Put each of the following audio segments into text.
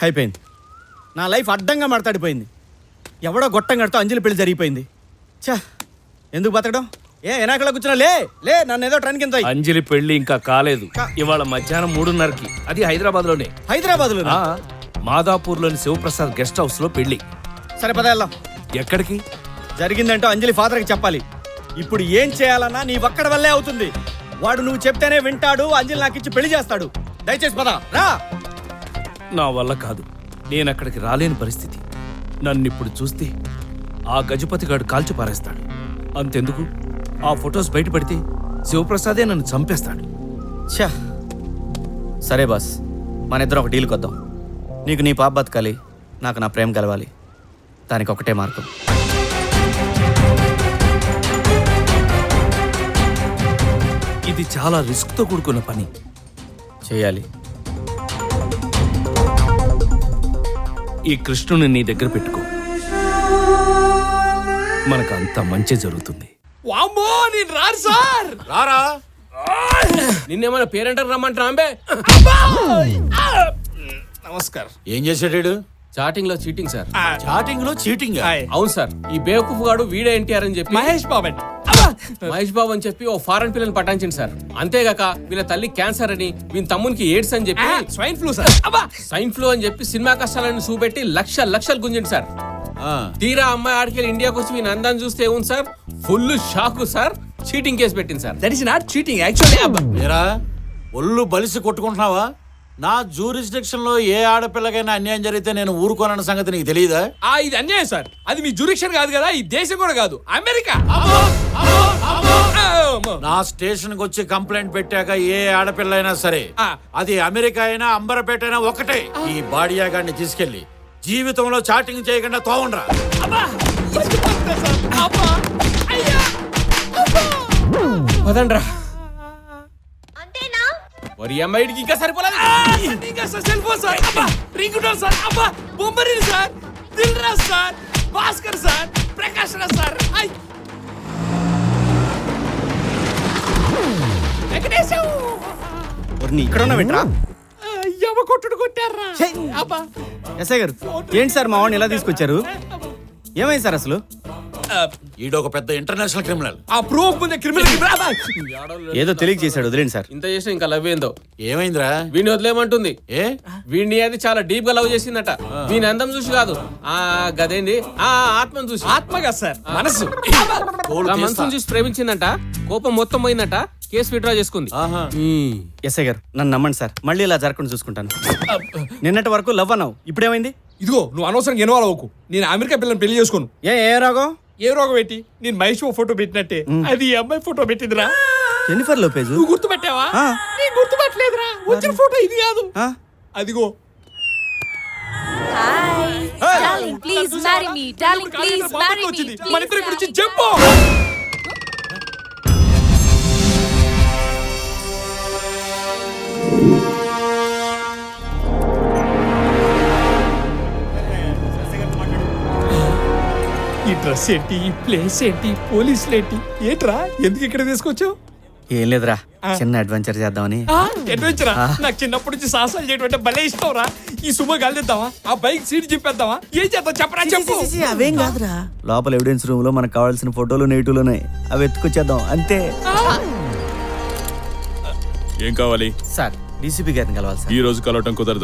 అయిపోయింది. నా లైఫ్ అడ్డంగా మాట్లాడిపోయింది. ఎవడో గొట్టం కడుతూ అంజలి పెళ్లి జరిగిపోయింది. ఛా, ఎందుకు బతకడం? ఎనాకలా కూర్చున్నా లే నన్ను ఏదో ట్రైన్ కింద. అంజలి పెళ్లి ఇంకా కాలేదు. ఇవాళ మధ్యాహ్నం 3:30కి. అది హైదరాబాద్లోనే. హైదరాబాద్లో మాదాపూర్లోని శివప్రసాద్ గెస్ట్ హౌస్ లో పెళ్లి. సరే పద వెళ్దాం. ఎక్కడికి? జరిగిందంటూ అంజలి ఫాదర్కి చెప్పాలి. ఇప్పుడు ఏం చేయాలన్నా నీ ఒక్కడి వల్లే అవుతుంది. వాడు నువ్వు చెప్తేనే వింటాడు. అంజలి నాకు ఇచ్చి పెళ్లి చేస్తాడు. దయచేసి పద రా. నా వల్ల కాదు. నేను అక్కడికి రాలేని పరిస్థితి. నన్ను ఇప్పుడు చూస్తే ఆ గజపతి గాడు కాల్చి పారేస్తాడు. అంతెందుకు, ఆ ఫొటోస్ బయటపడితే శివప్రసాదే నన్ను చంపేస్తాడు. ఛా, సరే బాస్, మన ఇద్దరం ఒక డీల్కి వద్దాం. నీకు నీ పాప బతకాలి, నాకు నా ప్రేమ కలవాలి. దానికి ఒకటే మార్గం. ఇది చాలా రిస్క్తో కూడుకున్న పని. చేయాలి. ఈ కృష్ణుని నీ దగ్గర పెట్టుకో. మనకు అంత మంచి జరుగుతుంది. వామ్మో, నేను రాను సార్. రారా? నిన్నేమన్నా పేరెంటర్ రమ్మంటా అంబే. నమస్కార్. ఏం చేసాడు? చాటింగ్ లో చీటింగ్ సార్. చాటింగ్ లో చీటింగ్? అవును సార్. ఈ బేవకూఫ్ గాడు వీడే ఎన్టీఆర్ అని చెప్పి మహేష్ బాబు అని చెప్పి ఓ ఫారెన్ పిల్లని పటాయించింది సార్. అంతేగాక వీళ్ళ తల్లి క్యాన్సర్ అని, వీళ్ళ తమ్మునికి ఎయిడ్స్ అని చెప్పి swine flu sir. Swine flu అని చెప్పి సినిమా కష్టాలను చూపెట్టి లక్షలు గుంజింది సార్. తీరా అమ్మాయి ఆడికెళ్ళి ఇండియాకి వచ్చి వీని అందాన్ని చూస్తే ఏముంది sir, full shock sir. Cheating case పెట్టింది sir. That is not cheating actually. ఒళ్ళు బలిసి కొట్టుకుంటున్నావా? నా జ్యూరిస్డిక్షన్ లో ఏ ఆడపిల్లకైనా అన్యాయం జరిగితే నేను ఊరుకోనన్న సంగతి నీకు తెలియదా? ఇది అన్యాయం సార్. అది మీ జ్యూరిక్షన్ కాదు కదా, ఈ దేశం కూడా కాదు, అమెరికా. నా స్టేషన్ కి వచ్చి కంప్లైంట్ పెట్టాక ఏ ఆడపిల్ల అయినా సరే, అది అమెరికా అయినా అంబరపేట అయినా ఒకటే, ఈ బాడియా గాడిని తీసుకెళ్లి జీవితంలో చాటింగ్ చేయకుండా తోవండ్రా. వదండ్రా. మరి అమ్మాయికి ఇంకా సరిపోలేదు. Bommarillu sir, Dil Raj sir, Bhaskar sir, Prakash Raj sir, ఇక్కడ ఉన్న వింటరా కొట్టుడు కొట్టారా. ఎస్ఐ గారు, ఏంటి సార్ మా వాడిని ఎలా తీసుకొచ్చారు? ఏమైంది సార్ అసలు? ఈడొక పెద్ద ఇంటర్నేషనల్ క్రిమినల్. ఆ ప్రూఫ్ ముందే క్రిమినల్ ఏదో తెలియక చేశాడు, వదిలేండి సార్. ఇంత చేసిన ఇంకా లవ్ ఏందో. ఏమైందిరా? వీడిని వదిలేమంటుంది. ఏ వీడిని అది చాలా డీప్ గా లవ్ చేసిందట. వీని అందం చూసి కాదు, ఆ గదేంది, ఆ ఆత్మను చూసి. ఆత్మ కాదు సార్, మనసు. మనసును చూసి ప్రేమించిందంట. కోపం మొత్తం పోయిందట. కేసు విత్డ్రా చేసుకుంది. ఎస్ఐ గారు, నన్ను నమ్మండి సార్, మళ్ళీ ఇలా జరగకుండా చూసుకుంటాను. నిన్నటి వరకు లవ్ అన్నావు, ఇప్పుడేమైంది? ఇదిగో, నువ్వు అనవసరంగా ఇన్వాల్వ్ అవ్వకు. నేను అమెరికా పిల్లని పెళ్లి చేసుకోను. ఏ రోగం? ఏ రోగం పెట్టి? నేను మహేష్ ఫోటో పెట్టినట్టే అది ఈ అమ్మాయి ఫోటో పెట్టిందిరా. Jennifer Lopez. నువ్వు గుర్తుపెట్టావా? నీకు గుర్తుపట్టలేదురా. వచ్చిన ఫోటో ఇది కాదు, అదిగో. Darling, please marry me. Darling, please marry me. మన ఇద్దరి గురించి చెప్పు. ఈ డ్రెస్ ఏంటి, ఈ ప్లేస్ ఏంటి, పోలీసులు ఏంటి, ఏంట్రా? ఎందుకు ఇక్కడ తీసుకొచ్చావు? ఏం లేదురా, చిన్న అడ్వెంచర్ చేద్దామని. అడ్వెంచరా? నాకు చిన్నప్పటి నుంచి సాహసాలు చేయడం అంటే భలే ఇష్టంరా. ఈ సుమ గాలిద్దామా? ఆ బైక్ సీట్ చింపేద్దామా? ఏం చేద్దాం చెప్పరా, చెప్పు. అవేం కాదురా, లోపల ఎవిడెన్స్ రూమ్ లో మనకు కావాల్సిన ఫోటోలు నెగిటివ్లు ఉన్నాయి, అవి ఎత్తుకొచ్చేద్దాం అంతే. ఏం కావాలి సార్? డీసీపీ గారిని కలవాలి సార్. ఈ రోజు కలవటం కుదరదు.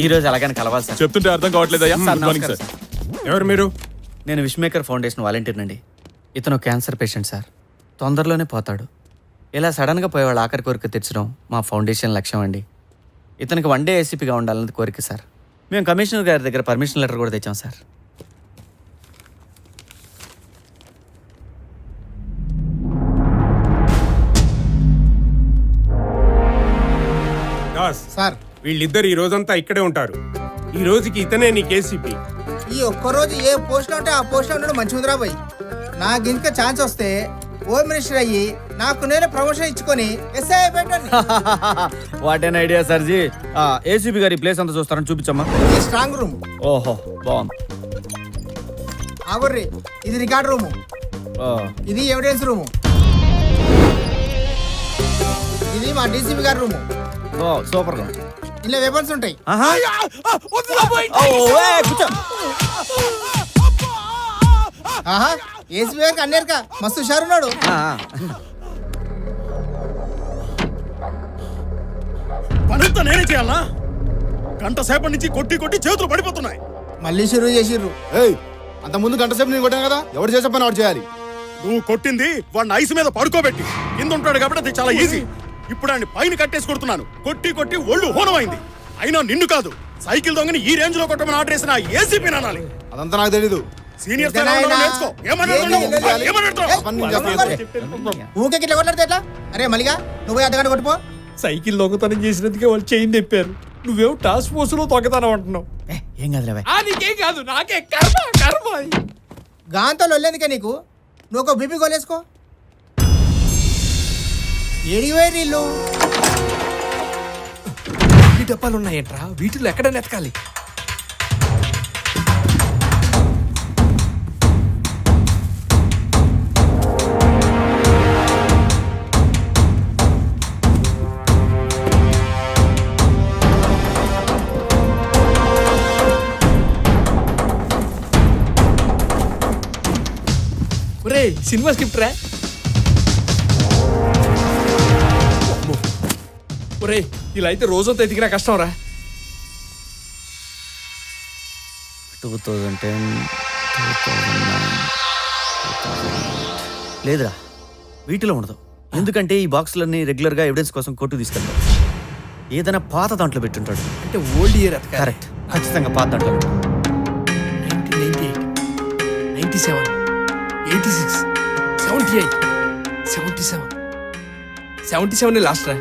ఈ రోజు అలాగని కలవాలి సార్. చెప్తుంటే అర్థం కావట్లేదయ్యా. ఎవరు మీరు? నేను విష్మేకర్ ఫౌండేషన్ వాలంటీర్ నండి. ఇతను క్యాన్సర్ పేషెంట్ సార్, తొందరలోనే పోతాడు. ఇలా సడన్గా పోయేవాళ్ళు ఆఖరి కోరిక తెచ్చడం మా ఫౌండేషన్ లక్ష్యం అండి. ఇతనికి 1 డే ఏసీపీగా ఉండాలన్నది కోరిక సార్. మేము కమిషనర్ గారి దగ్గర పర్మిషన్ లెటర్ కూడా తెచ్చాం సార్. సార్, వీళ్ళిద్దరు ఈ రోజంతా ఇక్కడే ఉంటారు. ఈ రోజుకి ఇతనే నీ కేసీపీ. ఈ ఒక్కరోజు ఏ పోస్ట్ ఉంటే ఆ పోస్ట్ ఉండడం మంచి ఉందిరా బాయ్. నాకు ఇంకా ఛాన్స్ వస్తే హోమ్ మినిస్టర్ అయ్యి నాకు నేను ప్రమోషన్ ఇచ్చుకొని ఎస్ఐ పెట్టండి. What an idea sir ji. ACP గారి ప్లేస్ అంతా చూస్తారని చూపించమ్మా. ఈ స్ట్రాంగ్ రూమ్. ఓహో, బాగుంది. ఆగుర్రి, ఇది రికార్డ్ రూము, ఇది ఎవిడెన్స్ రూము, ఇది మా డీసీపీ గారి రూము, సూపర్ గా. ఇలా వెపన్స్ ఉంటాయి. ఆహా. ఓ, కూర్చో. ఆహా ఏసీబీ గారికి అన్నేరుక మస్తు హుషారున్నాడు. ఆ, పనంతా నేనే చేయాలా? గంట సేపటి నుంచి కొట్టి కొట్టి చేతులు పడిపోతున్నాయి. మళ్ళీ షురూ చేసిర్రు. ఏయ్ అంత ముందు గంట సేపు నేను కొట్టాను కదా, ఎవరు చేసే పని వాడు చేయాలి. నువ్వు కొట్టింది వాడిని ఐస్ మీద పడుకోబెట్టి, కింద ఉంటాడు కాబట్టి అది చాలా ఈజీ. ఇప్పుడు ఆయన పైన కట్టేసి కొడుతున్నాను. కొట్టి కొట్టి ఒళ్ళు హోనమైంది. అయినా నిన్ను కాదు, సైకిల్ దొంగని ఈ రేంజ్ లో కొట్టమని ఆర్డర్ చేసిన ఏసీపీ అనాలి. అదంతా నాకు తెలీదు. సీనియర్ నేర్చుకో. ఊకే ఇట్లా కొట్లాడితే ఎట్లా? అరే మల్లిగా నువ్వు అర్ధగంట కొట్టుపో. సైకిల్ దొంగతనం చేసినందుకే వాళ్ళు చైన్ తెప్పారు. నువ్వేమో టాస్క్ ఫోర్స్ లో దొంగతనం అంటున్నావు. ఏం కాదులే బాయ్. నీకేం కాదు, నాకే కర్మ కర్మ. గాంతో లొల్లేందుకే నీకు? నువ్వు ఒక బీపీ గోలేసుకో. ఏడివేరు ఇల్లు ఈ డబ్బాలు ఉన్నాయంట్రా, వీటిలో ఎక్కడ నెతకాలి? ఒరే సినిమా స్క్రిప్ట్ రా. ఒరే ఇలా అయితే రోజంతా ఎదిగినా కష్టం రా. 2010, 2009, 2008. లేదురా, వీటిలో ఉండదు. ఎందుకంటే ఈ బాక్సులన్నీ రెగ్యులర్గా ఎవిడెన్స్ కోసం కోర్టు తీసుకెళ్తారు. ఏదైనా పాత దాంట్లో పెట్టుంటాడు. అంటే ఓల్డ్ ఇయర్ ఎతకాలి. కరెక్ట్, ఖచ్చితంగా పాత దాంట్లో పెట్టు. 1998, 97, 86, 78, 77, 77 లాస్ట్ రా.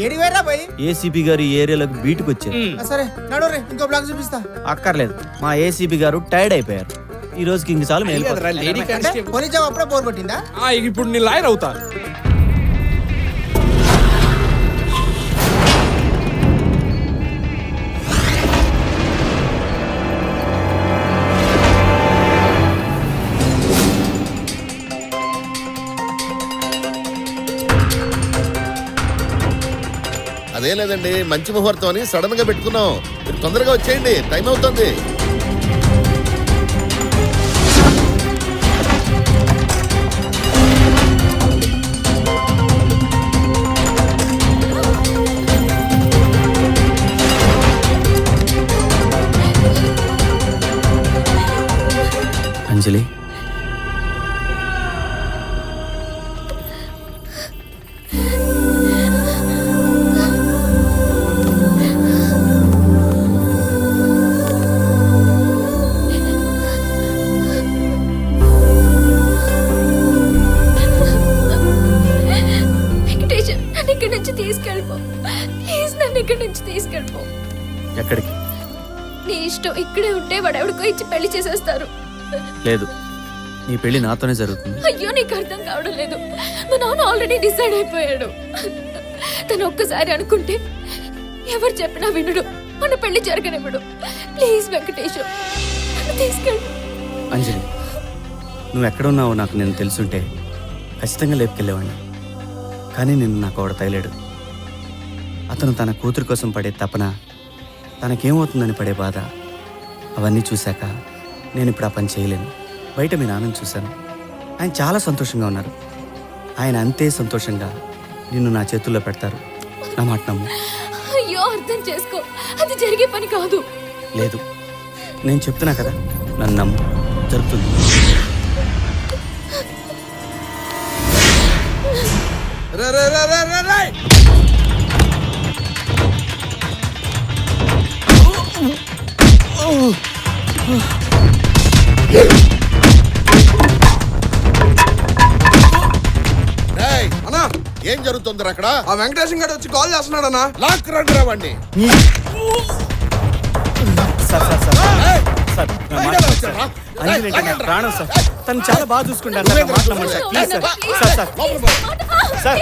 ఏడివేరా పోయి. ఏసీపీ గారు ఈ ఏరియాలోకి బీటుకు వచ్చారు. సరే నడు రే, ఇంకో బ్లాక్ చూపిస్తా. అక్కర్లేదు, మా ఏసీపీ గారు టైర్డ్ అయిపోయారు. ఈ రోజుకి ఇంక చాలు. మేము లేడీ కానిస్టేబుల్. పోలీస్ జాబ్ అప్పుడే బోర్ కొట్టిందా? ఇప్పుడు నీ లాయర్ అవుతా. అదే లేదండి, మంచి ముహూర్తం అని సడన్ గా పెట్టుకున్నాం. మీరు తొందరగా వచ్చేయండి, టైం అవుతుంది. అంజలి, తీసుకెళ్ళిపో ప్లీజ్, నన్ను ఇక్కడి నుంచి తీసుకెళ్ళిపో. ఎక్కడికి? నీ ఇష్టం. ఇక్కడే ఉంటే వాడు ఎవడికో ఇచ్చి పెళ్లి చేసేస్తారు. లేదు, నీ పెళ్లి నాతోనే జరుగుతుంది. అయ్యో నీకు అర్థం కావడం లేదు. మా నాన్న ఆల్రెడీ డిసైడ్ అయిపోయాడు. తను ఒక్కసారి అనుకుంటే ఎవరు చెప్పినా వినడు. మన పెళ్లి జరగనివ్వడు. ప్లీజ్ వెంకటేశ్వర, నన్ను తీసుకెళ్ళు. అంజలి, నువ్వు ఎక్కడున్నావో నాకు నేను తెలుసుంటే ఖచ్చితంగా లేపుకెళ్ళేవాడిని. కానీ నిన్ను నాకు ఆవిడ తగిలాడు. అతను తన కూతురు కోసం పడే తపన, తనకేమవుతుందని పడే బాధ, అవన్నీ చూశాక నేను ఇప్పుడు ఆ పని చేయలేను. బయట మీ నాన్నని చూశాను, ఆయన చాలా సంతోషంగా ఉన్నారు. ఆయన అంతే సంతోషంగా నిన్ను నా చేతుల్లో పెడతారు. నా మాట నమ్ము. అయ్యో అర్థం చేసుకో, అది జరిగే పని కాదు. లేదు, నేను చెప్తున్నా కదా, నన్ను నమ్ము, జరుగుతుంది. ఏం జరుగుతుంది అక్కడ? ఆ వెంకటేశం గారు వచ్చి కాల్ చేస్తున్నాడు అన్న. లాక్ రండి రావండి. సార్, సార్, సార్, సార్, నా మాట వినండి సార్. అంజలి అంటే నాకు ప్రాణం సార్. తను చాలా బాగా చూసుకుంటాను సార్. నా మాట నమ్మండి sir. Please sir. Sir sir.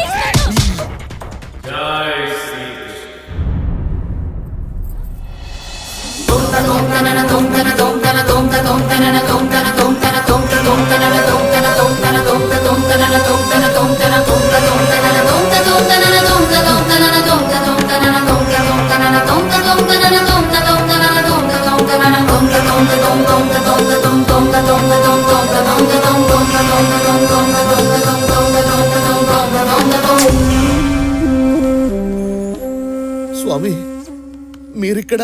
స్వామి మీరిక్కడ